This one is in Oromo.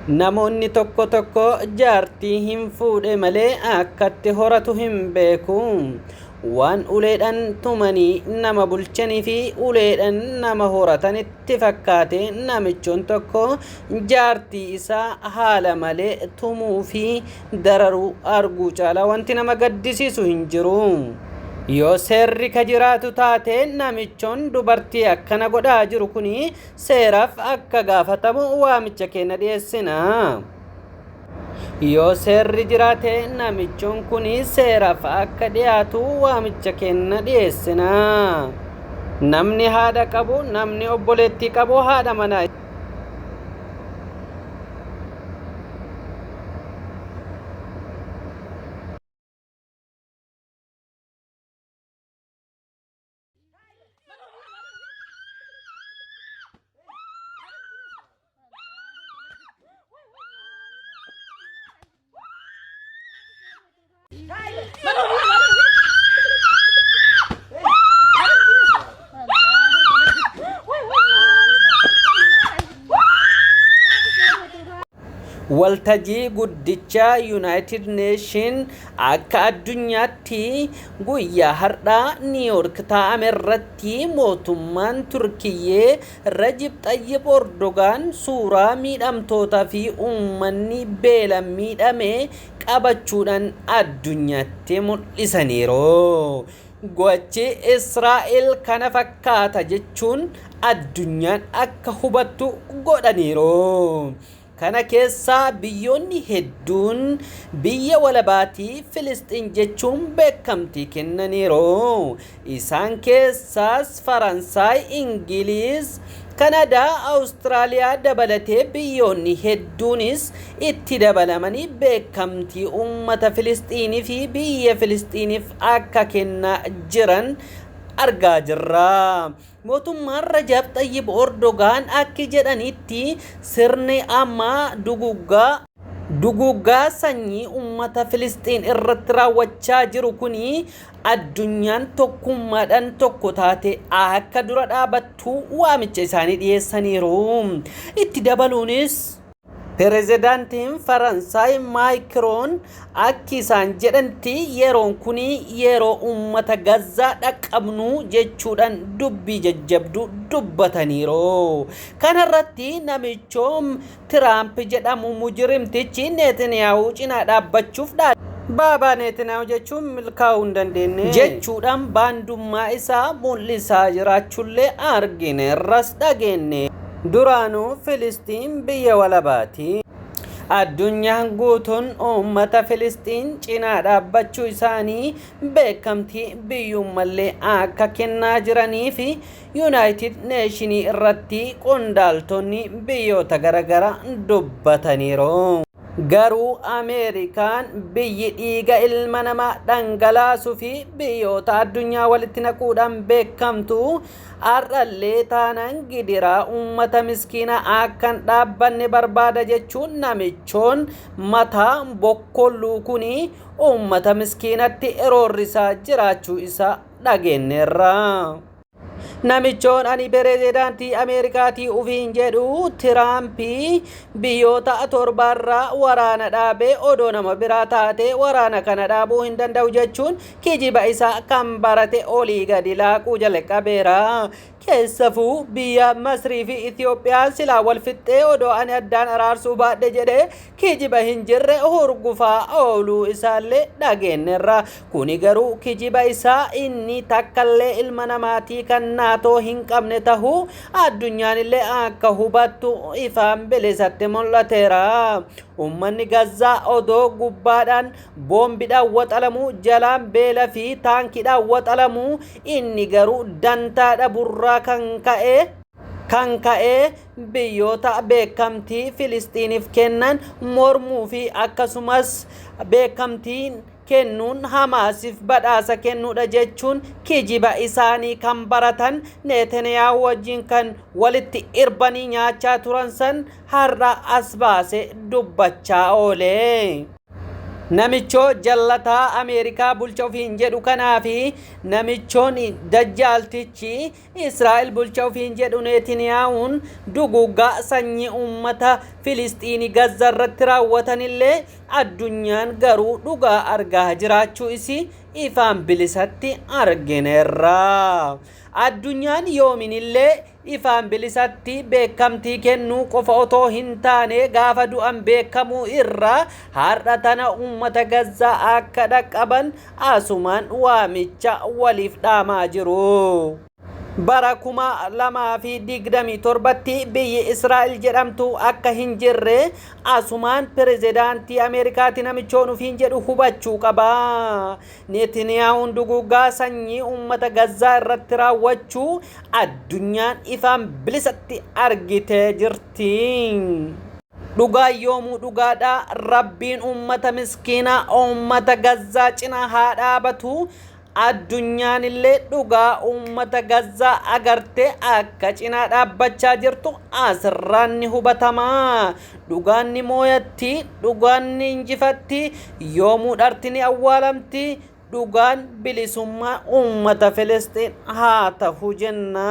namoonni tokko tokko jaartii hin fuudhe malee akkatti horatu hin beeku waan uleedhaan tumanii nama bulchanii fi uleedhaan nama horatan itti fakkaate namichoon tokko jaartii isaa haala malee tumuu fi dararuu arguu caala wanti nama gaddisiisu hin jiru. yoo seerri ka jiraatu taate namichoon dubartii akkana godhaa jiru kuni seeraaf akka gaafatamu waamicha keenya dhiyeessina. yoo seerri jiraate namichoon kuni seeraaf akka dhiyaatu waamicha keenya dhiyeessina. namni haadha qabu namni obboleettii qabu haadha manaa waltajjii guddicha United Nation akka addunyaatti guyyaa har'aa New York taa'ame irratti mootummaan Turkiyyee Rajab Tayyip Erdogan suuraa miidhamtootaa fi uummanni beela miidhame qabachuudhaan addunyaatti mul'isaniiru. gochi Israa'el kana fakkaata jechuun addunyaan akka hubattu godhaniiru. kana keessaa biyyoonni hedduun biyya walabaatii Filisxiin jechuun beekamtii kennaniiru. isaan keessaas Faransaay, Ingiliz, Kanadaa, Awustiraaliyaa dabalatee biyyoonni hedduunis itti dabalamanii beekamtii uummata Filisxiinii fi biyya Filisxiiniif akka kennaa jiran argaa jirra. mootummaan Rajab Tayyip Erdogan akka jedhanitti sirni amma duguuggaa sanyii uummata Filisxiin irratti raawwachaa jiru kuni addunyaan tokkummaadhaan tokko taate akka dura dhaabattu waamicha isaanii dhiyeessaniiru. itti dabaluunis Pirezidaantiin Faransaay Maakiroon akka isaan jedhanitti yeroon kuni yeroo uummata Gazzaa dhaqqabnu jechuudhaan dubbii jajjabduu dubbataniiru. kanarratti namichoom Tiraamp jedhamu mujrimtichi Netanyaahuu cinaa dhaabbachuuf baabaa Netanyaahuu jechuun milkaa'uu hin dandeenye jechuudhaan baandummaa isaa mul'isaa jiraachuullee argineerras dhageenye. duraanuu Filisxiin biyya walabaati. addunyaan guutuun uummata Filisxiin cinaa dhaabbachuu isaanii beekamtii biyyummallee akka kennaa jiranii fi United Nation irratti qondaaltonni biyyoota garagara dubbataniiru. garuu Ameerikaan biyyi dhiiga ilma namaa dhangalaasuu fi biyyoota addunyaa walitti naquudhaan beekamtu har'allee taanaan gidiraa uummata miskiinaa akkan dhaabbanne barbaada jechuun namichoon mataa bokkolluu kuni uummata miskiinatti eroorrisaa jiraachuu isaa dhageenyeerra. namichoon ani pirezidaantii Ameerikaatii ufiin jedhu Tiraampii biyyoota torbaarraa waraana dhaabee odoo nama biraa taate waraana kana dhaabuu hin danda'u jechuun kijiba isaa kan barate olii gadi laaquu jalqabeera. keessafuu biyya Masrii fi Itiyoophiyaan silaa wal fixxee odoo ani addaan araarsuu baadhe jedhee kijiba hin jirre hurgufaa ooluu isaallee dhageenyeerra. kuni garuu kijiba isaa inni takkallee ilma namaatii kan naatoo hin qabne tahuu addunyaan illee akka hubattu ifaan bilisatti mul'ateera. ummanni Gazzaa odoo gubbaadhaan boombiidhaan waxalamuu jalaan beela fi taankiidhaan waxalamuu inni garuu dantaa dhaburraa kan ka'e biyyoota beekamtii Filisxiiniif kennan mormuu fi akkasumas beekamtii kennuun Hamaasiif badhaasa kennuudha jechuun kijiba isaanii kan baratan Netanyaahuu wajjin kan walitti irbanii nyaachaa turan san har'a as baase dubbachaa oole. namichoo jallataa Ameerikaa bulcha ofiin jedhu kanaafi namichoon dajjaaltichi Israa'el bulcha ofiin jedhu Netanyaa'uun duguuggaa sanyii uummata Filistiinii Gaza irratti raawwatanillee addunyaan garuu dhugaa argaa jiraachuu isii ifaan bilisatti argineerra. addunyaan yoominillee ifaan bilisatti beekamtii kennuu qofa otoo hin taane gaafa du'an beekamuu irra har'a tana uummata Gazzaa akka dhaqqaban asumaan waamicha waliif dhaamaa jiru. bara 2027tti biyyi Israa'el jedhamtu akka hin jirre asumaan pirezidaantii Ameerikaatti namichoon ufiin jedhu hubachuu qaba. Netanyaa'uun duguuggaa sanyii uummata Gazzaa irratti raawwachuu addunyaan ifaan bilisatti argitee jirti. dhugaa yoomuu dhugaadha rabbiin uummata miskiina uummata Gazzaa cina haa dhaabatu. addunyaan illee dhugaa uummata Gazzaa agarte akka cina dhaabbachaa jirtu asirraan ni hubatama. dhugaan ni mooyatti, dhugaan ni injifatti, yoomuu dharti ni awwaalamti. dhugaan bilisummaa uummata Filistiin haa ta'u jenna.